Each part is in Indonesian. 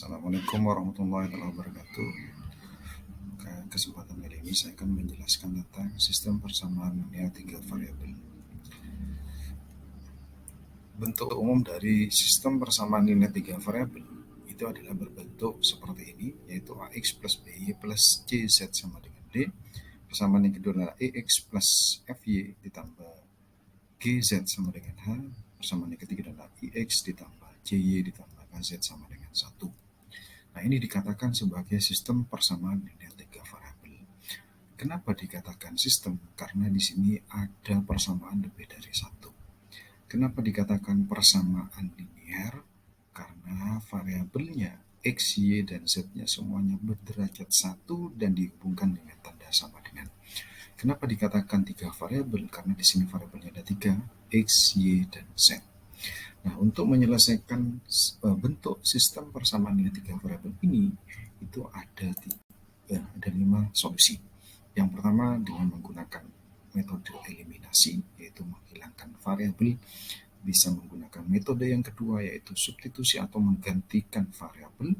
Assalamualaikum warahmatullahi wabarakatuh. Kesempatan kali ini saya akan menjelaskan tentang sistem persamaan linear tiga variabel. Bentuk umum dari sistem persamaan linear tiga variabel itu adalah berbentuk seperti ini, yaitu AX plus BY plus CZ sama dengan D. Persamaan yang kedua adalah EX plus FY ditambah GZ sama dengan H. Persamaan yang ketiga adalah IX ditambah JY ditambah KZ sama dengan 1. Nah, ini dikatakan sebagai sistem persamaan linear tiga variabel. Kenapa dikatakan sistem? Karena di sini ada persamaan lebih dari satu. Kenapa dikatakan persamaan linear? Karena variabelnya X, Y, dan Z-nya semuanya berderajat 1 dan dihubungkan dengan tanda sama dengan. Kenapa dikatakan tiga variabel? Karena di sini variabelnya ada 3, X, Y, dan Z. Nah, untuk menyelesaikan bentuk sistem persamaan linear tiga variabel ini, itu ada 5 solusi. Yang pertama dengan menggunakan metode eliminasi, yaitu menghilangkan variabel. Bisa menggunakan metode yang kedua, yaitu substitusi atau menggantikan variabel.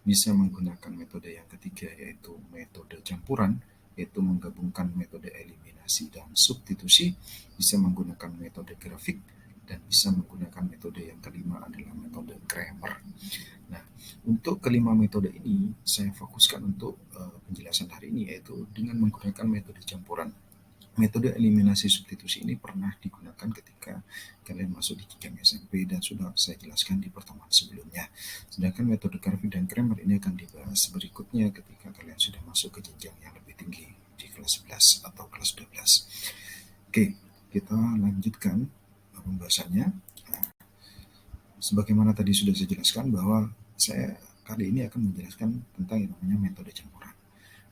Bisa menggunakan metode yang ketiga, yaitu metode campuran, yaitu menggabungkan metode eliminasi dan substitusi. Bisa menggunakan metode grafik, dan bisa menggunakan metode yang kelima adalah metode Cramer. Nah, untuk kelima metode ini saya fokuskan untuk penjelasan hari ini, yaitu dengan menggunakan metode campuran. Metode eliminasi substitusi ini pernah digunakan ketika kalian masuk di jenjang SMP dan sudah saya jelaskan di pertemuan sebelumnya. Sedangkan metode grafik dan Cramer ini akan dibahas berikutnya ketika kalian sudah masuk ke jenjang yang lebih tinggi di kelas 11 atau kelas 12. Oke, kita lanjutkan pembahasannya. Sebagaimana tadi sudah saya jelaskan bahwa saya kali ini akan menjelaskan tentang yang namanya metode campuran.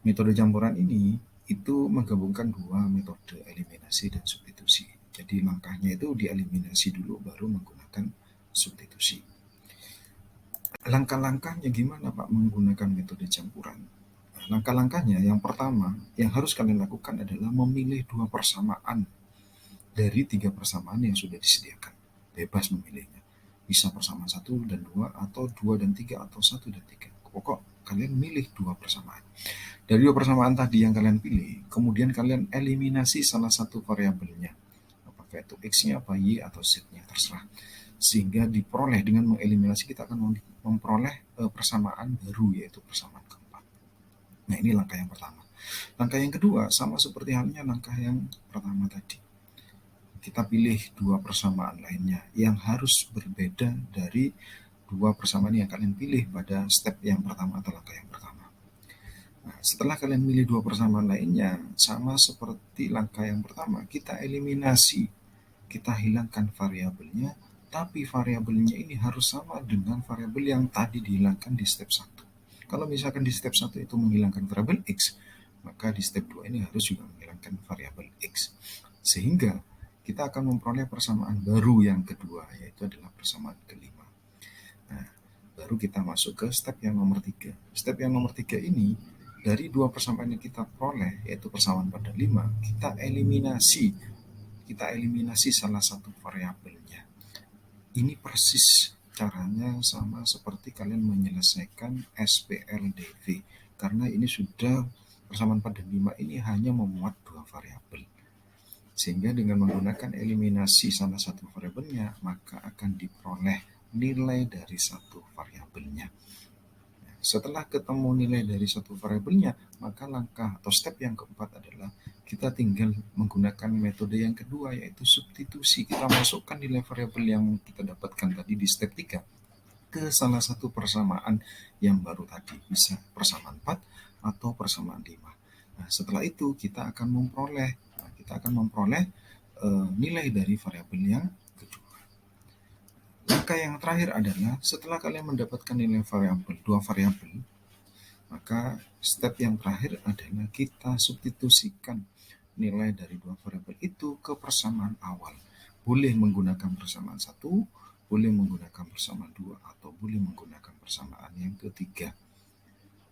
Metode campuran ini itu menggabungkan dua metode eliminasi dan substitusi. Jadi langkahnya itu dieliminasi dulu baru menggunakan substitusi. Langkah-langkahnya gimana Pak menggunakan metode campuran? Langkah-langkahnya yang pertama yang harus kalian lakukan adalah memilih dua persamaan dari tiga persamaan yang sudah disediakan. Bebas memilihnya. Bisa persamaan 1 dan 2 atau 2 dan 3 atau 1 dan 3. Pokok kalian milih dua persamaan. Dari dua persamaan tadi yang kalian pilih, kemudian kalian eliminasi salah satu variabelnya. Apakah itu X-nya, apa Y, atau Z-nya, terserah. Sehingga diperoleh dengan mengeliminasi kita akan memperoleh persamaan baru, yaitu persamaan keempat. Nah, ini langkah yang pertama. Langkah yang kedua sama seperti halnya langkah yang pertama tadi. Kita pilih dua persamaan lainnya yang harus berbeda dari dua persamaan yang kalian pilih pada step yang pertama atau langkah yang pertama. Nah, setelah kalian pilih dua persamaan lainnya, sama seperti langkah yang pertama, kita eliminasi, kita hilangkan variabelnya, tapi variabelnya ini harus sama dengan variabel yang tadi dihilangkan di step 1. Kalau misalkan di step 1 itu menghilangkan variabel X, maka di step 2 ini harus juga menghilangkan variabel X. Sehingga kita akan memperoleh persamaan baru yang kedua, yaitu adalah persamaan kelima. Nah, baru kita masuk ke step yang nomor 3. Step yang nomor 3 ini, dari dua persamaan yang kita peroleh, yaitu persamaan pada 5, kita eliminasi salah satu variabelnya. Ini persis caranya sama seperti kalian menyelesaikan SPLDV, karena ini sudah persamaan pada 5 ini hanya memuat dua variabel. Sehingga dengan menggunakan eliminasi salah satu variabelnya, maka akan diperoleh nilai dari satu variabelnya. Setelah ketemu nilai dari satu variabelnya, maka langkah atau step yang keempat adalah kita tinggal menggunakan metode yang kedua, yaitu substitusi. Kita masukkan nilai variabel yang kita dapatkan tadi di step 3 ke salah satu persamaan yang baru tadi. Bisa persamaan 4 atau persamaan 5. Nah, setelah itu kita akan memperoleh nilai dari variabel yang kedua. Langkah yang terakhir adalah setelah kalian mendapatkan nilai dua variabel, maka step yang terakhir adalah kita substitusikan nilai dari dua variabel itu ke persamaan awal. Boleh menggunakan persamaan 1, boleh menggunakan persamaan 2, atau boleh menggunakan persamaan yang ketiga.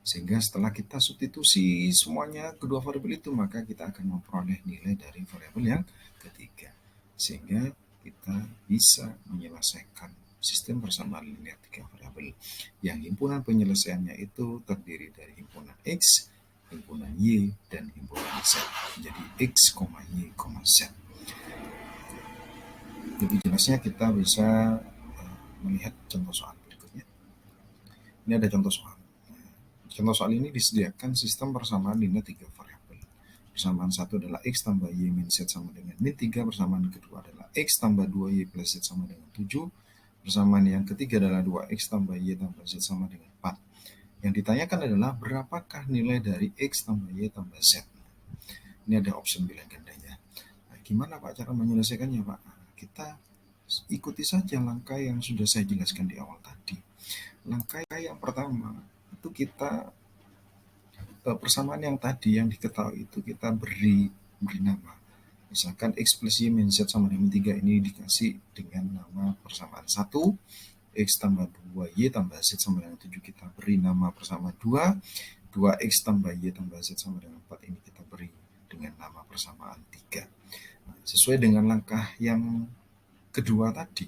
Sehingga setelah kita substitusi semuanya kedua variabel itu, maka kita akan memperoleh nilai dari variabel yang ketiga. Sehingga kita bisa menyelesaikan sistem persamaan linear 3 variabel yang himpunan penyelesaiannya itu terdiri dari himpunan X, himpunan Y, dan himpunan Z. Jadi X, Y, Z. Lebih jelasnya kita bisa melihat contoh soal berikutnya. Ini ada contoh soal. Contoh soal ini disediakan sistem persamaan linear 3 variabel. Persamaan satu adalah X tambah Y min Z sama dengan min 3. Persamaan kedua adalah X tambah 2Y plus Z sama dengan 7. Persamaan yang ketiga adalah 2X tambah Y tambah Z sama dengan 4. Yang ditanyakan adalah berapakah nilai dari X tambah Y tambah Z. Ini ada option bilang gandanya. Nah, gimana Pak cara menyelesaikannya Pak? Kita ikuti saja langkah yang sudah saya jelaskan di awal tadi. Langkah yang pertama itu kita persamaan yang tadi yang diketahui itu kita beri nama. Misalkan X plus Y min Z sama dengan 3 ini dikasih dengan nama persamaan 1. X tambah 2Y tambah Z sama dengan 7 kita beri nama persamaan 2. 2X tambah Y tambah Z sama dengan 4 ini kita beri dengan nama persamaan 3. Nah, sesuai dengan langkah yang kedua tadi,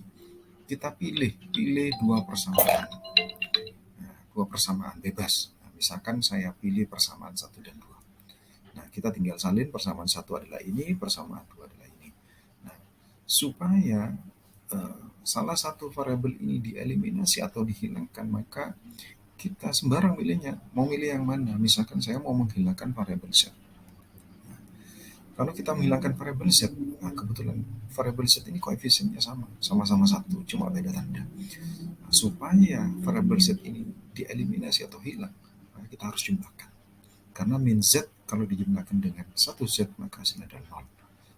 kita pilih dua persamaan. Nah, dua persamaan bebas. Nah, misalkan saya pilih persamaan 1 dan 2. Nah, kita tinggal salin persamaan 1 adalah ini, persamaan 2 adalah ini. Nah, supaya salah satu variabel ini dieliminasi atau dihilangkan, maka kita sembarang milihnya. Mau milih yang mana? Misalkan saya mau menghilangkan variabel Z. Kalau kita menghilangkan variabel Z, nah kebetulan variabel Z ini koefisiennya sama-sama 1, cuma beda tanda. Nah, supaya variabel Z ini dieliminasi atau hilang, maka kita harus jumlahkan. Karena min Z kalau dijumlahkan dengan 1Z maka hasilnya adalah 0.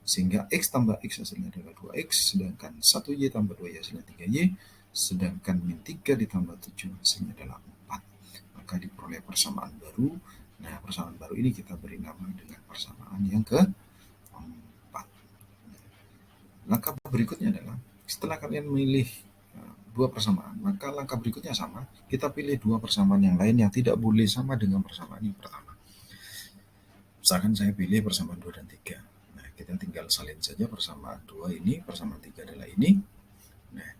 Sehingga X tambah X hasilnya adalah 2X, sedangkan 1Y tambah 2Y hasilnya 3Y, sedangkan min 3 ditambah 7 hasilnya adalah 4. Maka diperoleh persamaan baru. Nah, persamaan baru ini kita beri nama dengan persamaan yang ke-4. Langkah berikutnya adalah setelah kalian memilih dua persamaan, maka langkah berikutnya sama, kita pilih dua persamaan yang lain yang tidak boleh sama dengan persamaan yang pertama. Misalkan saya pilih persamaan 2 dan 3. Nah, kita tinggal salin saja persamaan 2 ini, persamaan 3 adalah ini. Nah,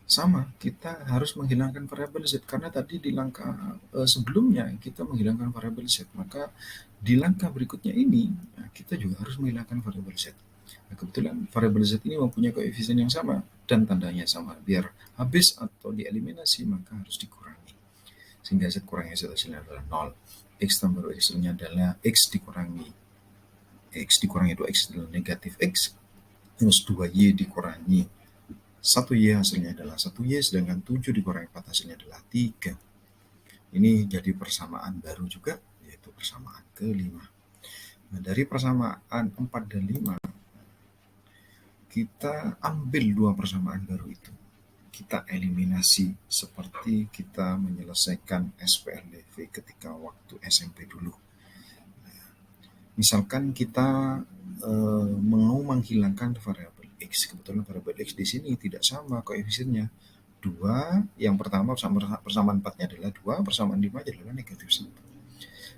sama, kita harus menghilangkan variabel Z karena tadi di langkah sebelumnya kita menghilangkan variabel Z, maka di langkah berikutnya ini kita juga harus menghilangkan variabel Z. Nah, kebetulan variabel Z ini mempunyai koefisien yang sama dan tandanya sama. Biar habis atau dieliminasi maka harus dikurangi. Sehingga Z kurangi Z hasilnya adalah 0. X tambah 2X hasilnya adalah X dikurangi 2X adalah negatif X. Terus 2Y dikurangi 1Y hasilnya adalah 1Y, sedangkan 7 dikurangi 4 hasilnya adalah 3. Ini jadi persamaan baru juga, yaitu persamaan ke-5. Nah, dari persamaan 4 dan 5, kita ambil dua persamaan baru itu. Kita eliminasi seperti kita menyelesaikan SPLDV ketika waktu SMP dulu. Nah, misalkan kita mau menghilangkan variabel X. Kebetulan variabel X di sini tidak sama koefisiennya. 2, yang pertama persamaan 4-nya adalah 2, persamaan 5 adalah negatif 1.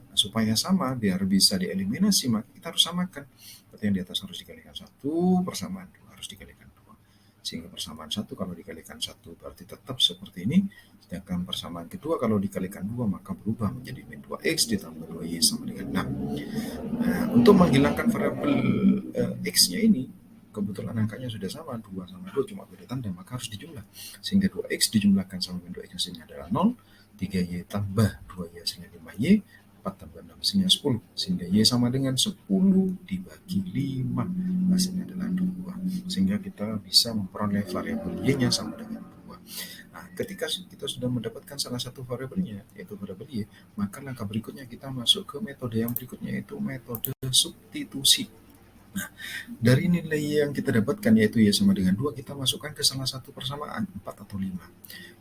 Nah, supaya sama, biar bisa dieliminasi, maka kita harus samakan. Berarti yang di atas harus dikalikan 1, persamaan 2 harus dikalikan 2. Sehingga persamaan 1 kalau dikalikan 1 berarti tetap seperti ini. Sedangkan persamaan kedua kalau dikalikan 2 maka berubah menjadi min 2X ditambah 2Y sama dengan 6. Nah, untuk menghilangkan variabel X-nya ini, kebetulan angkanya sudah sama, 2 sama 2 cuma beda tanda, maka harus dijumlah. Sehingga 2X dijumlahkan sama min 2X hasilnya adalah 0, 3Y tambah 2Y hasilnya 5Y, 4 tambah 6 hasilnya 10. Sehingga Y sama dengan 10 dibagi 5 hasilnya adalah 2. Sehingga kita bisa memperoleh variabel Y-nya sama dengan 2. Nah, ketika kita sudah mendapatkan salah satu variabelnya, yaitu variabel Y, maka langkah berikutnya kita masuk ke metode yang berikutnya, yaitu metode substitusi. Nah, dari nilai yang kita dapatkan yaitu Y sama dengan 2, kita masukkan ke salah satu persamaan 4 atau 5.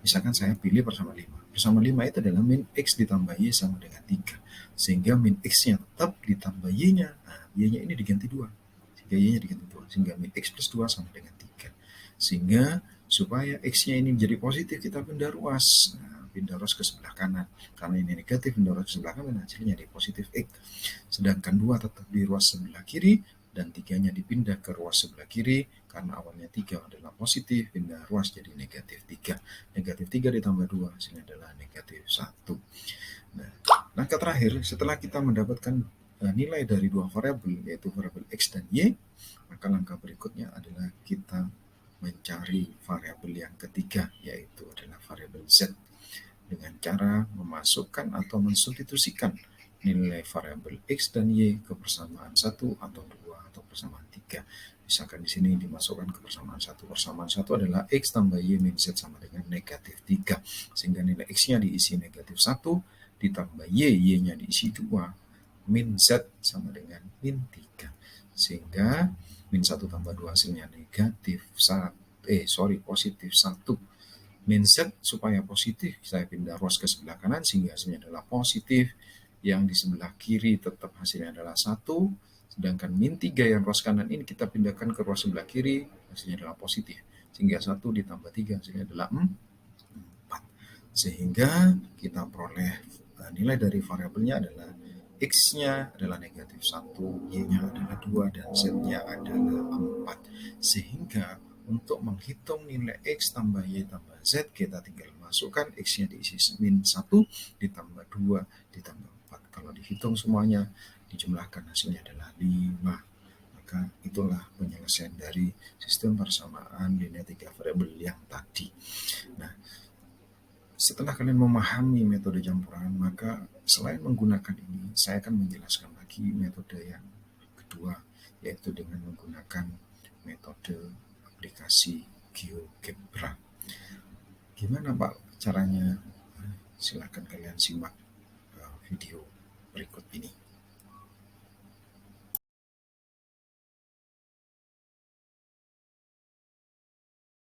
Misalkan saya pilih persamaan 5. Persamaan 5 itu adalah min X ditambah Y sama dengan 3. Sehingga min X-nya tetap ditambah Y-nya. Nah, Y-nya ini diganti 2. Sehingga Y-nya diganti 2. Sehingga min X plus 2 sama dengan 3. Sehingga supaya X-nya ini menjadi positif, kita pindah ruas. Nah, pindah ruas ke sebelah kanan. Karena ini negatif, pindah ruas ke sebelah kanan, hasilnya jadi positif X. Sedangkan 2 tetap di ruas sebelah kiri, dan 3-nya dipindah ke ruas sebelah kiri, karena awalnya 3 adalah positif, pindah ruas jadi negatif 3. Negatif 3 ditambah 2 hasilnya adalah negatif 1. Nah, langkah terakhir setelah kita mendapatkan nilai dari dua variabel, yaitu variabel X dan Y, maka langkah berikutnya adalah kita mencari variabel yang ketiga, yaitu adalah variabel Z, dengan cara memasukkan atau mensubstitusikan nilai variabel X dan Y ke persamaan 1 atau 2 atau persamaan 3. Misalkan di sini dimasukkan ke persamaan 1. Persamaan 1 adalah X tambah Y min Z sama dengan negatif 3. Sehingga nilai X-nya diisi negatif 1, ditambah Y, Y-nya diisi 2, min Z sama dengan min 3. Sehingga min 1 tambah 2 hasilnya negatif 1, positif 1. Min Z supaya positif, saya pindah ruas ke sebelah kanan sehingga hasilnya adalah positif. Yang di sebelah kiri tetap hasilnya adalah 1. Sedangkan min 3 yang ruas kanan ini kita pindahkan ke ruas sebelah kiri, hasilnya adalah positif. Sehingga 1 ditambah 3 hasilnya adalah 4. Sehingga kita peroleh nilai dari variabelnya adalah X-nya adalah negatif 1, Y-nya adalah 2, dan Z-nya adalah 4. Sehingga untuk menghitung nilai X tambah Y tambah Z, kita tinggal masukkan X-nya diisi min 1, ditambah 2, ditambah 4. Kalau dihitung semuanya, dijumlahkan hasilnya adalah 5. Maka itulah penyelesaian dari sistem persamaan linear 3 variabel yang tadi. Nah, setelah kalian memahami metode campuran, maka selain menggunakan ini, saya akan menjelaskan lagi metode yang kedua, yaitu dengan menggunakan metode aplikasi GeoGebra. Gimana Pak caranya? Silakan kalian simak video berikut ini.